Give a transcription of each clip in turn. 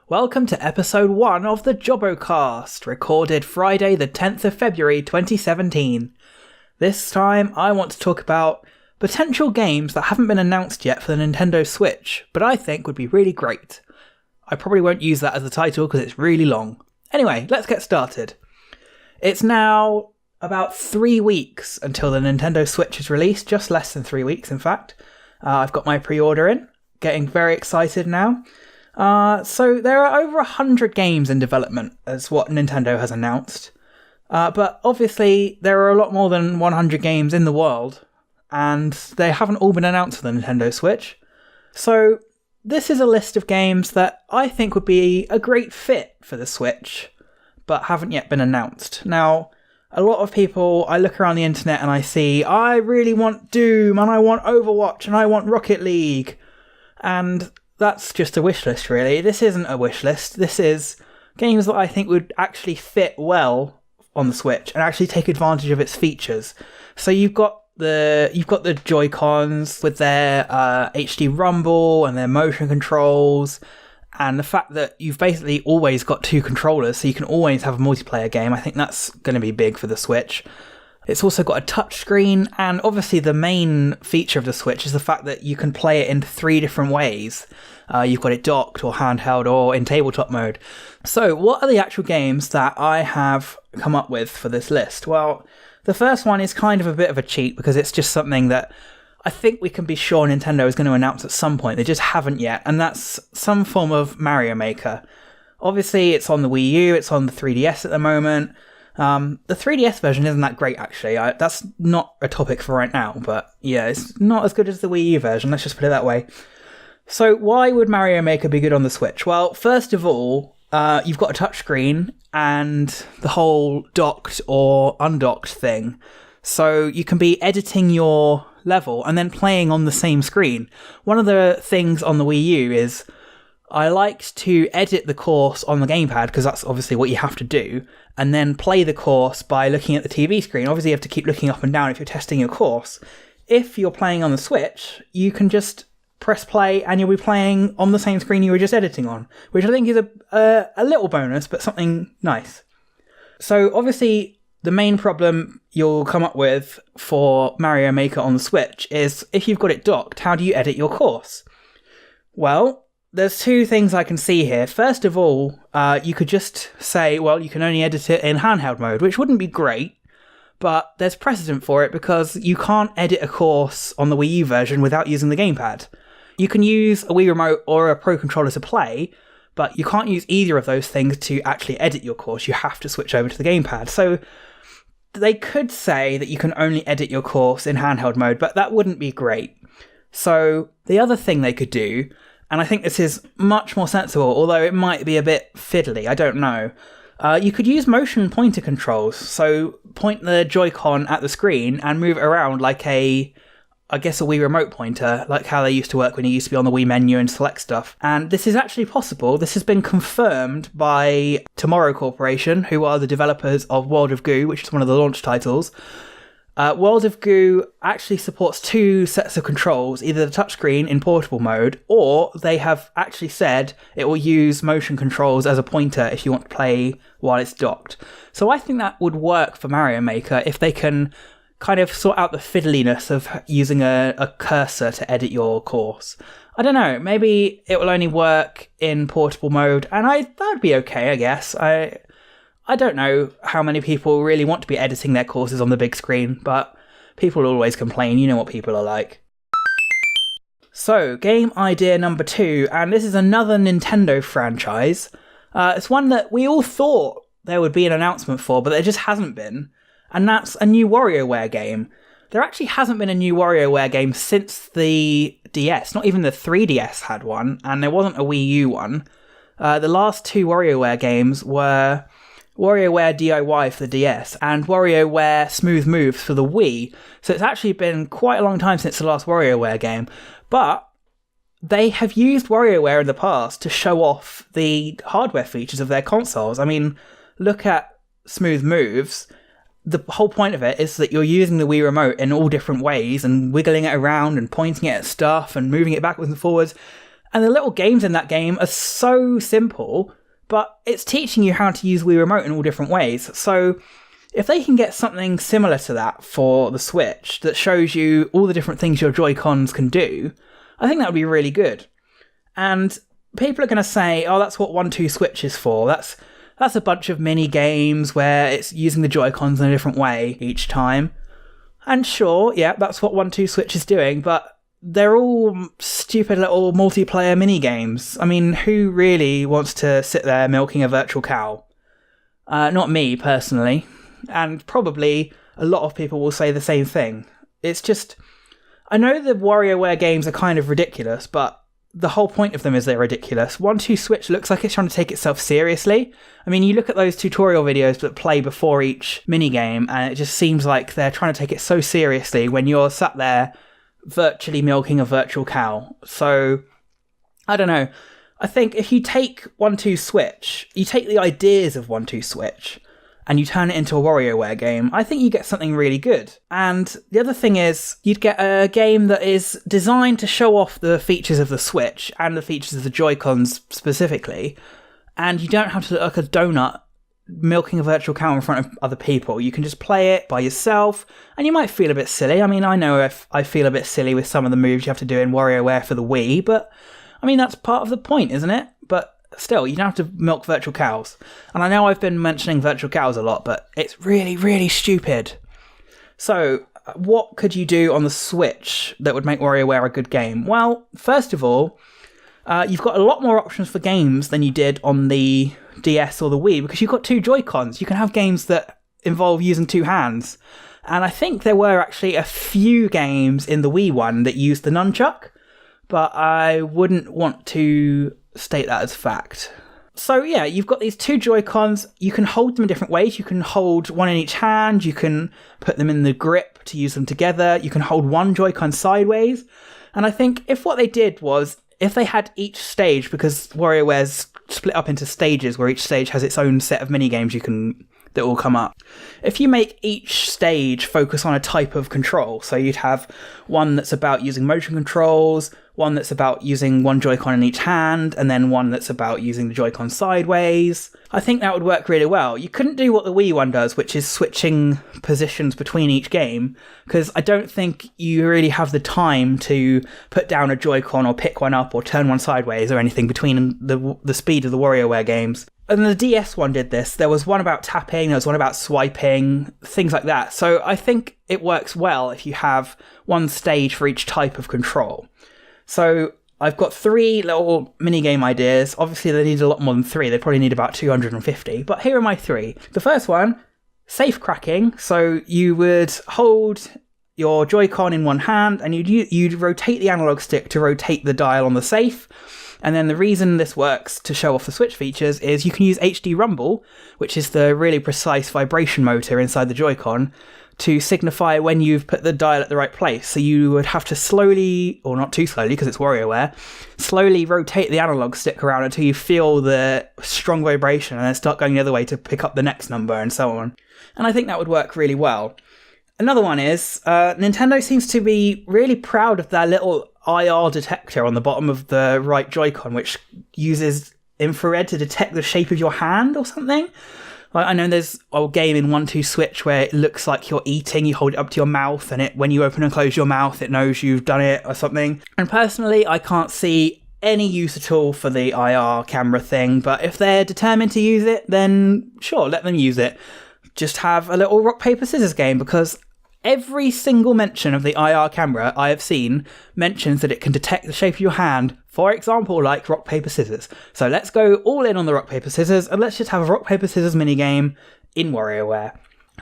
Welcome to episode 1 of the Jobbocast, recorded Friday the 10th of February 2017. This time I want to talk about potential games that haven't been announced yet for the Nintendo Switch, but I think would be really great. I probably won't use that as the title because it's really long. Anyway, let's get started. It's now about 3 weeks until the Nintendo Switch is released, just less than 3 weeks in fact. I've got my pre-order in, getting very excited now. So there are over 100 games in development, as what Nintendo has announced. But obviously there are a lot more than 100 games in the world, and they haven't all been announced for the Nintendo Switch. So this is a list of games that I think would be a great fit for the Switch, but haven't yet been announced. Now, a lot of people, I look around the internet and I see, I really want Doom, and I want Overwatch, and I want Rocket League, and that's just a wish list, really. This isn't a wish list. This is games that I think would actually fit well on the Switch and actually take advantage of its features. So you've got the Joy-Cons with their HD rumble and their motion controls, and the fact that you've basically always got 2 controllers, so you can always have a multiplayer game. I think that's going to be big for the Switch. It's also got a touchscreen, and obviously the main feature of the Switch is the fact that you can play it in 3 different ways. You've got it docked or handheld or in tabletop mode. So what are the actual games that I have come up with for this list? Well, the first one is kind of a bit of a cheat because it's just something that I think we can be sure Nintendo is going to announce at some point. They just haven't yet, and that's some form of Mario Maker. Obviously, it's on the Wii U, it's on the 3DS at the moment. The 3DS version isn't that great, actually. That's not a topic for right now, but yeah, it's not as good as the Wii U version, let's just put it that way. So why would Mario Maker be good on the Switch? Well, first of all, you've got a touchscreen and the whole docked or undocked thing. So you can be editing your level and then playing on the same screen. One of the things on the Wii U is I liked to edit the course on the gamepad, because that's obviously what you have to do, and then play the course by looking at the TV screen. Obviously you have to keep looking up and down if you're testing your course. If you're playing on the Switch, you can just press play and you'll be playing on the same screen you were just editing on, which I think is a little bonus, but something nice. So obviously the main problem you'll come up with for Mario Maker on the Switch is if you've got it docked, how do you edit your course? Well, there's 2 things I can see here. First of all, you could just say, well, you can only edit it in handheld mode, which wouldn't be great, but there's precedent for it because you can't edit a course on the Wii U version without using the gamepad. You can use a Wii Remote or a Pro Controller to play, but you can't use either of those things to actually edit your course. You have to switch over to the gamepad. So they could say that you can only edit your course in handheld mode, but that wouldn't be great. So the other thing they could do, and I think this is much more sensible, although it might be a bit fiddly, I don't know. You could use motion pointer controls. So point the Joy-Con at the screen and move it around like a Wii Remote pointer, like how they used to work when you used to be on the Wii menu and select stuff. And this is actually possible. This has been confirmed by Tomorrow Corporation, who are the developers of World of Goo, which is one of the launch titles. World of Goo actually supports 2 sets of controls, either the touchscreen in portable mode, or they have actually said it will use motion controls as a pointer if you want to play while it's docked. So I think that would work for Mario Maker if they can kind of sort out the fiddliness of using a cursor to edit your course. I don't know, maybe it will only work in portable mode, and that would be okay, I guess. I don't know how many people really want to be editing their courses on the big screen, but people always complain, you know what people are like. So, game idea number 2, and this is another Nintendo franchise. It's one that we all thought there would be an announcement for, but there just hasn't been, and that's a new WarioWare game. There actually hasn't been a new WarioWare game since the DS, not even the 3DS had one, and there wasn't a Wii U one. The last 2 WarioWare games were WarioWare DIY for the DS and WarioWare Smooth Moves for the Wii. So it's actually been quite a long time since the last WarioWare game. But they have used WarioWare in the past to show off the hardware features of their consoles. I mean, look at Smooth Moves. the whole point of it is that you're using the Wii Remote in all different ways and wiggling it around and pointing it at stuff and moving it backwards and forwards. And the little games in that game are so simple, but it's teaching you how to use Wii Remote in all different ways. So if they can get something similar to that for the Switch that shows you all the different things your Joy-Cons can do, I think that would be really good. And people are going to say, oh, that's what 1-2 Switch is for. That's a bunch of mini games where it's using the Joy-Cons in a different way each time. And sure, yeah, that's what 1-2 Switch is doing, but they're all stupid little multiplayer mini games. I mean, who really wants to sit there milking a virtual cow? Not me, personally. And probably a lot of people will say the same thing. It's just, I know the WarioWare games are kind of ridiculous, but the whole point of them is they're ridiculous. 1-2 Switch looks like it's trying to take itself seriously. I mean, you look at those tutorial videos that play before each minigame, and it just seems like they're trying to take it so seriously when you're sat there virtually milking a virtual cow. So, I don't know. I think if you take 1-2 Switch, you take the ideas of 1-2 Switch, and you turn it into a WarioWare game, I think you get something really good. And the other thing is, you'd get a game that is designed to show off the features of the Switch and the features of the Joy-Cons specifically, and you don't have to look like a donut milking a virtual cow in front of other people. You can just play it by yourself, and you might feel a bit silly. I mean, I know if I feel a bit silly with some of the moves you have to do in WarioWare for the Wii, but I mean, that's part of the point, isn't it? But still, you don't have to milk virtual cows. And I know I've been mentioning virtual cows a lot, but it's really, really stupid. So, what could you do on the Switch that would make WarioWare a good game? Well, first of all, you've got a lot more options for games than you did on the DS or the Wii, because you've got two Joy-Cons. You can have games that involve using two hands. And I think there were actually a few games in the Wii one that used the nunchuck, but I wouldn't want to state that as fact. So yeah, you've got these two Joy-Cons. You can hold them in different ways. You can hold one in each hand. You can put them in the grip to use them together. You can hold one Joy-Con sideways. And I think if what they did was, if they had each stage, because WarioWare's split up into stages where each stage has its own set of mini-games that will come up. If you make each stage focus on a type of control, so you'd have one that's about using motion controls, one that's about using one Joy-Con in each hand, and then one that's about using the Joy-Con sideways, I think that would work really well. You couldn't do what the Wii one does, which is switching positions between each game, because I don't think you really have the time to put down a Joy-Con or pick one up or turn one sideways or anything between the speed of the WarioWare games. And the DS one did this. There was one about tapping, there was one about swiping, things like that. So I think it works well if you have one stage for each type of control. So I've got 3 little minigame ideas. Obviously they need a lot more than 3. They probably need about 250. But here are my 3. The first one, safe cracking. So you would hold your Joy-Con in one hand and you'd rotate the analog stick to rotate the dial on the safe. And then the reason this works to show off the Switch features is you can use HD Rumble, which is the really precise vibration motor inside the Joy-Con, to signify when you've put the dial at the right place. So you would have to slowly, or not too slowly because it's WarioWare, slowly rotate the analog stick around until you feel the strong vibration and then start going the other way to pick up the next number and so on. And I think that would work really well. Another one is, Nintendo seems to be really proud of their little IR detector on the bottom of the right Joy-Con, which uses infrared to detect the shape of your hand or something. Like, I know there's a game in 1-2 Switch where it looks like you're eating, you hold it up to your mouth, and when you open and close your mouth, it knows you've done it or something. And personally, I can't see any use at all for the IR camera thing, but if they're determined to use it, then sure, let them use it. Just have a little rock, paper, scissors game, because every single mention of the IR camera I have seen mentions that it can detect the shape of your hand, for example, like rock, paper, scissors. So let's go all in on the rock, paper, scissors, and let's just have a rock, paper, scissors minigame in WarioWare.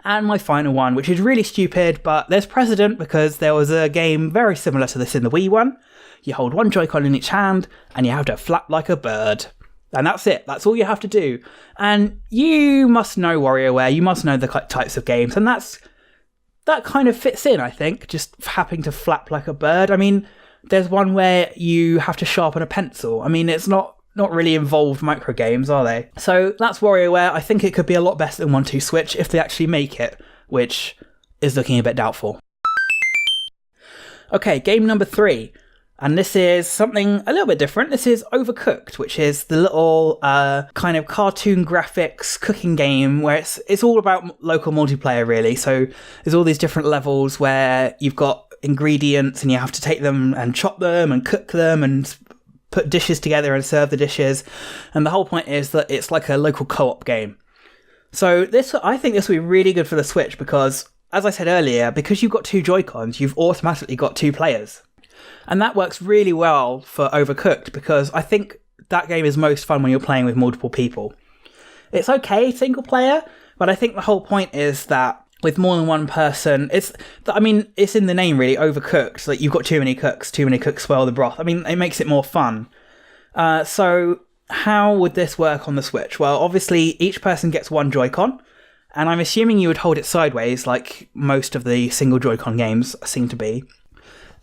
And my final one, which is really stupid, but there's precedent because there was a game very similar to this in the Wii one. You hold one Joy-Con in each hand, and you have to flap like a bird. And that's it. That's all you have to do. And you must know WarioWare, you must know the types of games, and that kind of fits in, I think, just having to flap like a bird. I mean, there's one where you have to sharpen a pencil. I mean, it's not really involved micro games, are they? So that's WarioWare. I think it could be a lot better than 1-2 Switch if they actually make it. which is looking a bit doubtful. Okay, game number 3. And this is something a little bit different. This is Overcooked, which is the little kind of cartoon graphics cooking game where it's all about local multiplayer, really. So there's all these different levels where you've got ingredients and you have to take them and chop them and cook them and put dishes together and serve the dishes. And the whole point is that it's like a local co-op game. So I think this will be really good for the Switch because, as I said earlier, because you've got 2 Joy-Cons, you've automatically got 2 players. And that works really well for Overcooked because I think that game is most fun when you're playing with multiple people. It's okay single player, but I think the whole point is that with more than one person, it's in the name really, Overcooked. Like you've got too many cooks spoil the broth. I mean, it makes it more fun. So how would this work on the Switch? Well, obviously each person gets 1 Joy-Con, and I'm assuming you would hold it sideways like most of the single Joy-Con games seem to be.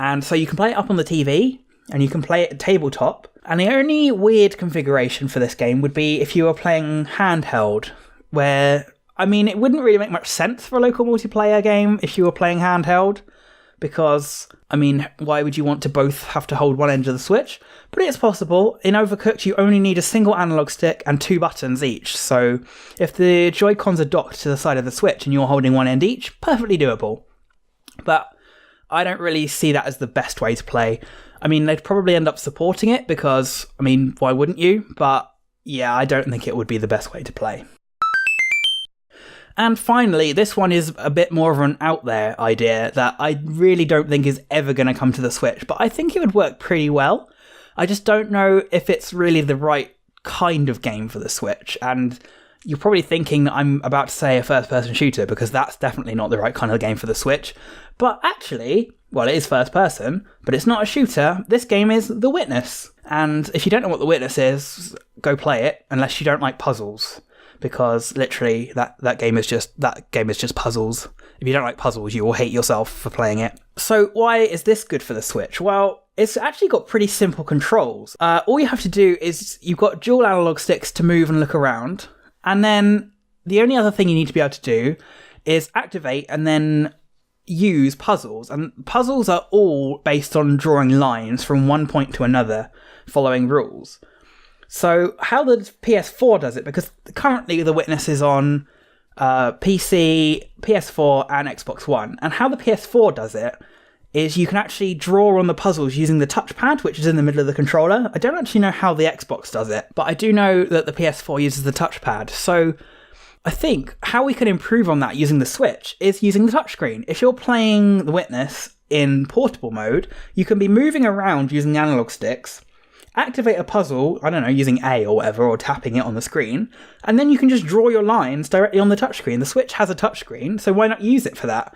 And so you can play it up on the TV, and you can play it at tabletop. And the only weird configuration for this game would be if you were playing handheld, where, I mean, it wouldn't really make much sense for a local multiplayer game if you were playing handheld, because, I mean, why would you want to both have to hold one end of the Switch? But it's possible. In Overcooked, you only need a single analog stick and 2 buttons each. So if the Joy-Cons are docked to the side of the Switch and you're holding one end each, perfectly doable. But I don't really see that as the best way to play. I mean, they'd probably end up supporting it because, I mean, why wouldn't you? But yeah, I don't think it would be the best way to play. And finally, this one is a bit more of an out there idea that I really don't think is ever going to come to the Switch, but I think it would work pretty well. I just don't know if it's really the right kind of game for the Switch. And you're probably thinking that I'm about to say a first-person shooter because that's definitely not the right kind of game for the Switch. But actually, well, it is first-person, but it's not a shooter. This game is The Witness. And if you don't know what The Witness is, go play it, unless you don't like puzzles. Because literally, that game is just puzzles. If you don't like puzzles, you will hate yourself for playing it. So why is this good for the Switch? Well, it's actually got pretty simple controls. All you have to do is you've got dual analog sticks to move and look around. And then the only other thing you need to be able to do is activate and then use puzzles. And puzzles are all based on drawing lines from one point to another, following rules. So how the PS4 does it, because currently The Witness is on PC, PS4 and Xbox One. And how the PS4 does it is you can actually draw on the puzzles using the touchpad, which is in the middle of the controller. I don't actually know how the Xbox does it, but I do know that the PS4 uses the touchpad. So I think how we can improve on that using the Switch is using the touchscreen. If you're playing The Witness in portable mode, you can be moving around using the analog sticks, activate a puzzle, I don't know, using A or whatever, or tapping it on the screen, and then you can just draw your lines directly on the touchscreen. The Switch has a touchscreen, so why not use it for that?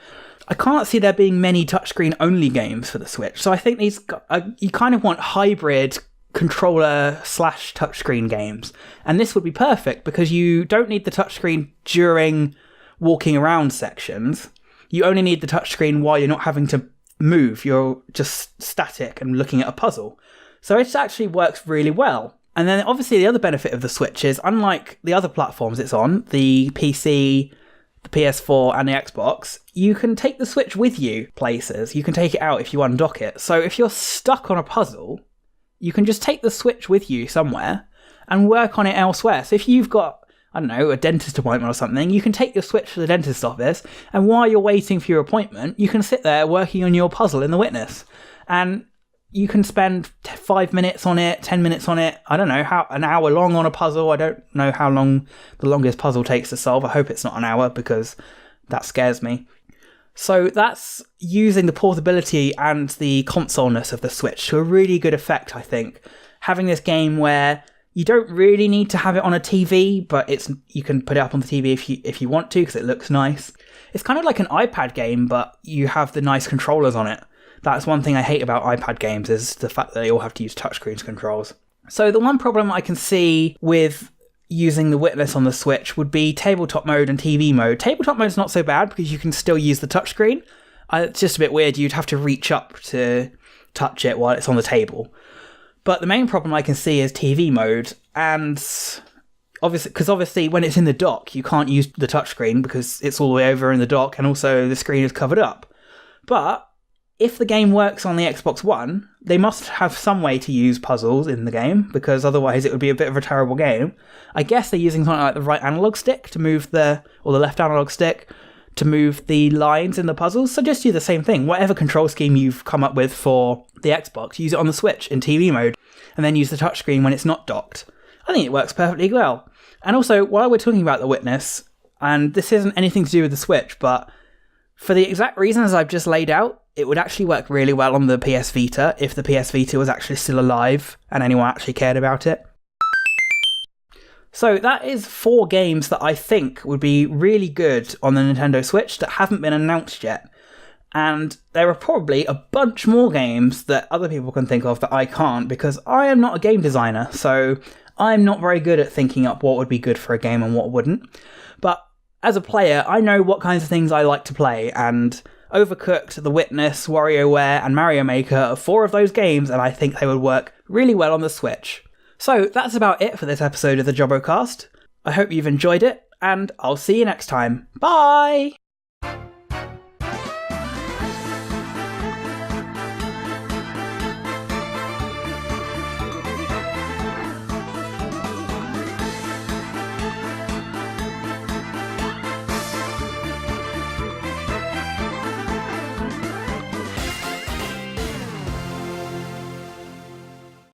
I can't see there being many touchscreen-only games for the Switch, so I think you kind of want hybrid controller/touchscreen games, and this would be perfect because you don't need the touchscreen during walking around sections. You only need the touchscreen while you're not having to move, you're just static and looking at a puzzle. So it actually works really well. And then obviously the other benefit of the Switch is, unlike the other platforms it's on, the PC, the PS4 and the Xbox, you can take the Switch with you places. You can take it out if you undock it. So if you're stuck on a puzzle, you can just take the Switch with you somewhere and work on it elsewhere. So if you've got, I don't know, a dentist appointment or something, you can take your Switch to the dentist's office, and while you're waiting for your appointment, you can sit there working on your puzzle in The Witness. And you can spend 5 minutes on it, 10 minutes on it, I don't know, an hour long on a puzzle. I don't know how long the longest puzzle takes to solve. I hope it's not an hour because that scares me. So that's using the portability and the consoleness of the Switch to a really good effect, I think. Having this game where you don't really need to have it on a TV, but you can put it up on the TV if you want to because it looks nice. It's kind of like an iPad game, but you have the nice controllers on it. That's one thing I hate about iPad games, is the fact that they all have to use touchscreens controls. So the one problem I can see with using The Witness on the Switch would be tabletop mode and TV mode. Tabletop mode is not so bad because you can still use the touchscreen. It's just a bit weird. You'd have to reach up to touch it while it's on the table. But the main problem I can see is TV mode. And Obviously when it's in the dock, you can't use the touchscreen because it's all the way over in the dock, and also the screen is covered up. But if the game works on the Xbox One, they must have some way to use puzzles in the game, because otherwise it would be a bit of a terrible game. I guess they're using something like the right analog stick to move or the left analog stick to move the lines in the puzzles. So just do the same thing. Whatever control scheme you've come up with for the Xbox, use it on the Switch in TV mode, and then use the touchscreen when it's not docked. I think it works perfectly well. And also, while we're talking about The Witness, and this isn't anything to do with the Switch, but for the exact reasons I've just laid out, it would actually work really well on the PS Vita if the PS Vita was actually still alive and anyone actually cared about it. So that is 4 games that I think would be really good on the Nintendo Switch that haven't been announced yet. And there are probably a bunch more games that other people can think of that I can't, because I am not a game designer, so I'm not very good at thinking up what would be good for a game and what wouldn't. But as a player, I know what kinds of things I like to play, and Overcooked, The Witness, WarioWare, and Mario Maker are 4 of those games, and I think they would work really well on the Switch. So that's about it for this episode of the Jobbocast. I hope you've enjoyed it, and I'll see you next time. Bye!